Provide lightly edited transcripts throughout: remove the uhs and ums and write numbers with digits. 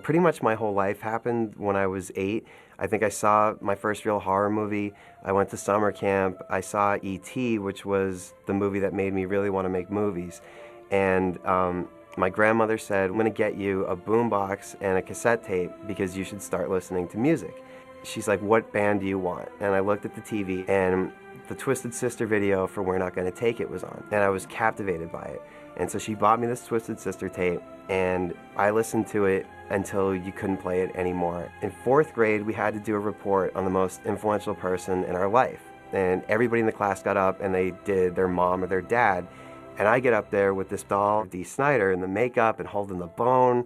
Pretty much my whole life happened when I was 8. I think I saw my first real horror movie. I went to summer camp. I saw E.T., which was the movie that made me really want to make movies. And my grandmother said, I'm going to get you a boombox and a cassette tape because you should start listening to music. She's like, what band do you want? And I looked at the TV and the Twisted Sister video for We're Not Gonna Take It was on. And I was captivated by it. And so she bought me this Twisted Sister tape, and I listened to it until you couldn't play it anymore. In 4th grade, we had to do a report on the most influential person in our life. And everybody in the class got up and they did their mom or their dad. And I get up there with this doll, Dee Snider, and the makeup and holding the bone.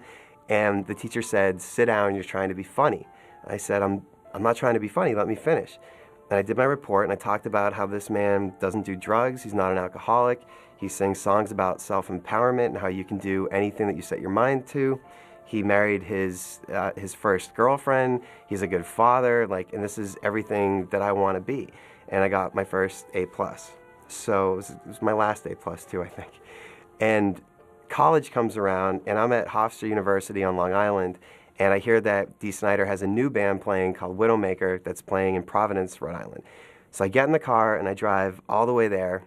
And the teacher said, sit down, you're trying to be funny. I said, I'm not trying to be funny, let me finish. And I did my report and I talked about how this man doesn't do drugs, he's not an alcoholic, he sings songs about self-empowerment and how you can do anything that you set your mind to. He married his first girlfriend, he's a good father, and this is everything that I want to be. And I got my first A+. So it was my last A+ too, I think. And college comes around and I'm at Hofstra University on Long Island, and I hear that Dee Snider has a new band playing called Widowmaker that's playing in Providence, Rhode Island. So I get in the car and I drive all the way there,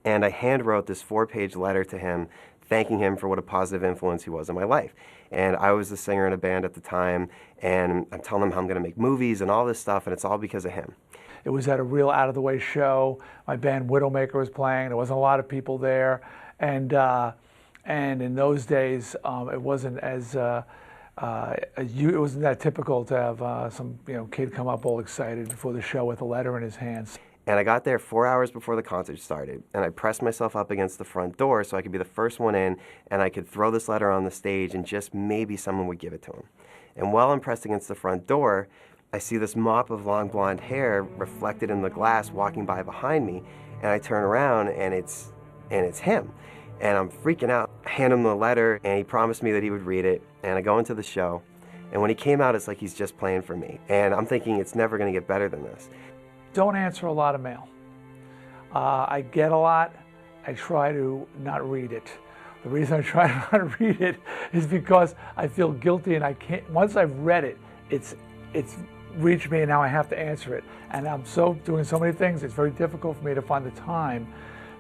and I hand wrote this 4-page letter to him thanking him for what a positive influence he was in my life. And I was the singer in a band at the time, and I'm telling him how I'm going to make movies and all this stuff, and it's all because of him. It was at a real out-of-the-way show. My band Widowmaker was playing. There wasn't a lot of people there, and in those days, it wasn't as it wasn't that typical to have some kid come up all excited before the show with a letter in his hands. And I got there 4 hours before the concert started, and I pressed myself up against the front door so I could be the first one in, and I could throw this letter on the stage and just maybe someone would give it to him. And while I'm pressed against the front door, I see this mop of long blonde hair reflected in the glass walking by behind me, and I turn around and it's him. And I'm freaking out. I hand him the letter, and he promised me that he would read it, and I go into the show. And when he came out, it's like he's just playing for me. And I'm thinking it's never going to get better than this. Don't answer a lot of mail. I get a lot. I try to not read it. The reason I try to not read it is because I feel guilty, and I can't. Once I've read it, it's reached me, and now I have to answer it. And I'm doing so many things. It's very difficult for me to find the time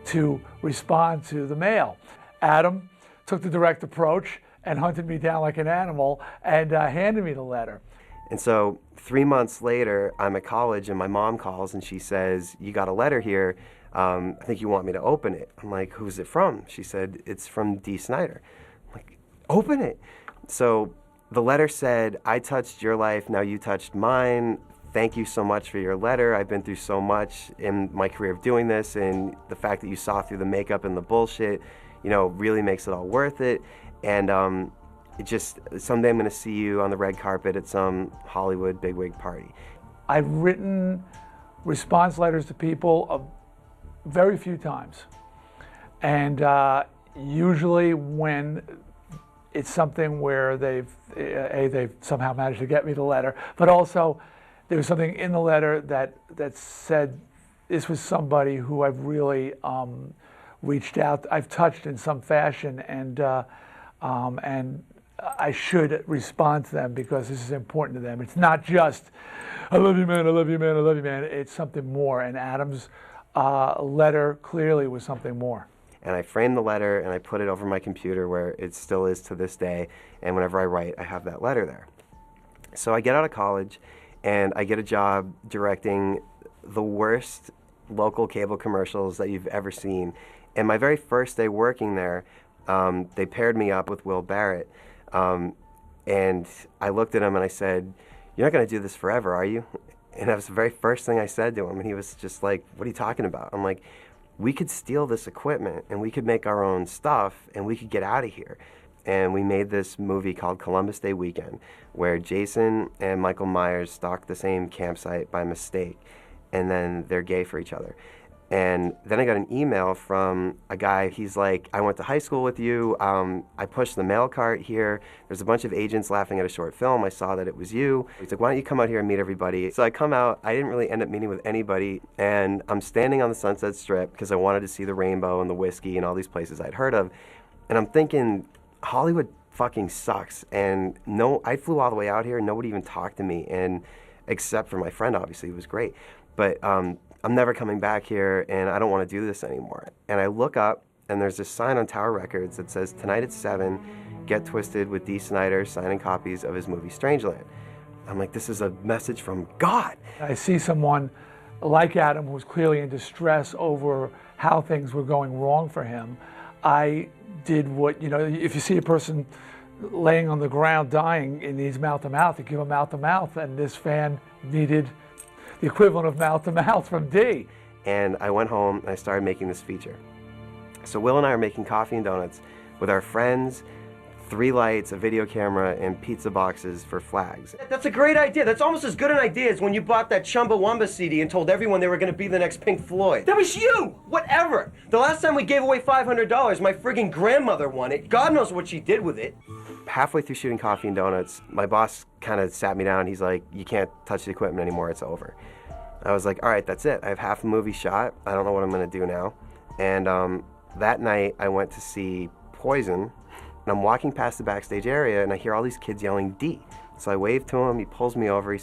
to respond to the mail. Adam took the direct approach and hunted me down like an animal and handed me the letter. And so 3 months later, I'm at college and my mom calls and she says, you got a letter here, I think you want me to open it. I'm like, who's it from? She said, it's from Dee Snider. I'm like, open it. So the letter said, I touched your life, now you touched mine. Thank you so much for your letter. I've been through so much in my career of doing this, and the fact that you saw through the makeup and the bullshit, really makes it all worth it. And someday I'm going to see you on the red carpet at some Hollywood bigwig party. I've written response letters to people very few times. And usually when it's something where they've somehow managed to get me the letter, but also there was something in the letter that said this was somebody who I've really reached out, I've touched in some fashion, and I should respond to them because this is important to them. It's not just, I love you, man, I love you, man, I love you, man. It's something more, and Adam's letter clearly was something more. And I framed the letter and I put it over my computer where it still is to this day, and whenever I write, I have that letter there. So I get out of college, and I get a job directing the worst local cable commercials that you've ever seen. And my very first day working there, they paired me up with Will Barrett. And I looked at him and I said, you're not going to do this forever, are you? And that was the very first thing I said to him. And he was just like, what are you talking about? I'm like, we could steal this equipment and we could make our own stuff and we could get out of here. And we made this movie called Columbus Day Weekend, where Jason and Michael Myers stalk the same campsite by mistake, and then they're gay for each other. And then I got an email from a guy. He's like, I went to high school with you. I pushed the mail cart here. There's a bunch of agents laughing at a short film. I saw that it was you. He's like, why don't you come out here and meet everybody? So I come out. I didn't really end up meeting with anybody. And I'm standing on the Sunset Strip because I wanted to see the rainbow and the whiskey and all these places I'd heard of. And I'm thinking, Hollywood fucking sucks. And no, I flew all the way out here, nobody even talked to me, and except for my friend, obviously, it was great. But I'm never coming back here, and I don't want to do this anymore. And I look up, and there's this sign on Tower Records that says, tonight at 7, get twisted with Dee Snider signing copies of his movie Strangeland. I'm like, this is a message from God. I see someone like Adam who's clearly in distress over how things were going wrong for him. I did what, you know, if you see a person laying on the ground dying and needs mouth-to-mouth, you give him mouth-to-mouth, and this fan needed the equivalent of mouth-to-mouth from Dee. And I went home and I started making this feature. So Will and I are making coffee and donuts with our friends, 3 lights, a video camera, and pizza boxes for flags. That's a great idea. That's almost as good an idea as when you bought that Chumbawamba CD and told everyone they were going to be the next Pink Floyd. That was you! Whatever! The last time we gave away $500, my friggin' grandmother won it. God knows what she did with it. Halfway through shooting coffee and donuts, my boss kind of sat me down. He's like, you can't touch the equipment anymore, it's over. I was like, all right, that's it. I have half a movie shot. I don't know what I'm going to do now. And that night, I went to see Poison, and I'm walking past the backstage area, and I hear all these kids yelling, Dee. So I wave to him, he pulls me over, he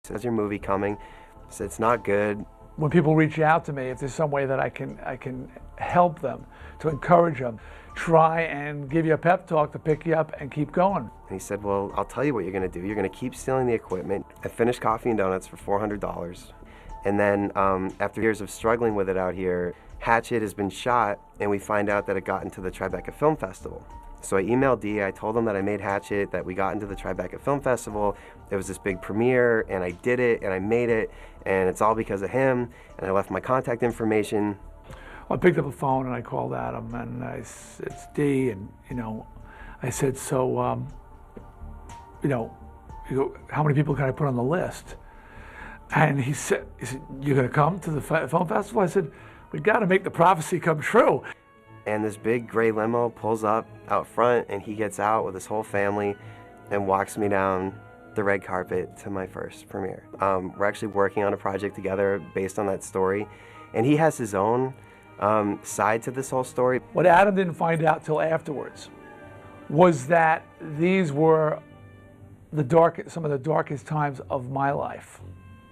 says, "Is your movie coming?" I said, "It's not good." When people reach out to me, if there's some way that I can help them, to encourage them, try and give you a pep talk to pick you up and keep going. And he said, well, I'll tell you what you're going to do. You're going to keep stealing the equipment. I finished Coffee and Donuts for $400. And then after years of struggling with it out here, Hatchet has been shot, and we find out that it got into the Tribeca Film Festival. So I emailed Dee, I told him that I made Hatchet, that we got into the Tribeca Film Festival. It was this big premiere, and I did it, and I made it, and it's all because of him, and I left my contact information. Well, I picked up the phone and I called Adam, and it's Dee, and I said, so, how many people can I put on the list? And he said, you're going to come to the film festival? I said, we got to make the prophecy come true. And this big gray limo pulls up out front, and he gets out with his whole family and walks me down the red carpet to my first premiere. We're actually working on a project together based on that story, and he has his own side to this whole story. What Adam didn't find out till afterwards was that these were some of the darkest times of my life.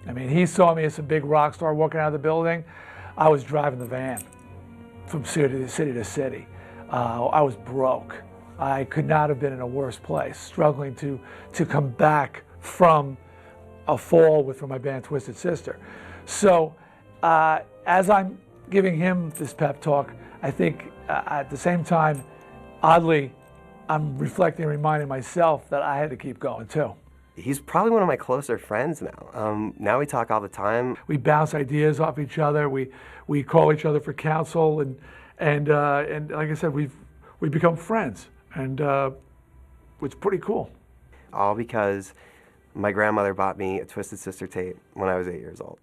I mean, he saw me as a big rock star walking out of the building. I was driving the van from city to city. I was broke. I could not have been in a worse place, struggling to come back from a fall from my band Twisted Sister. So as I'm giving him this pep talk, I think at the same time, oddly, I'm reflecting and reminding myself that I had to keep going too. He's probably one of my closer friends now. Now we talk all the time. We bounce ideas off each other. We call each other for counsel, and like I said, we become friends, and it's pretty cool. All because my grandmother bought me a Twisted Sister tape when I was 8 years old.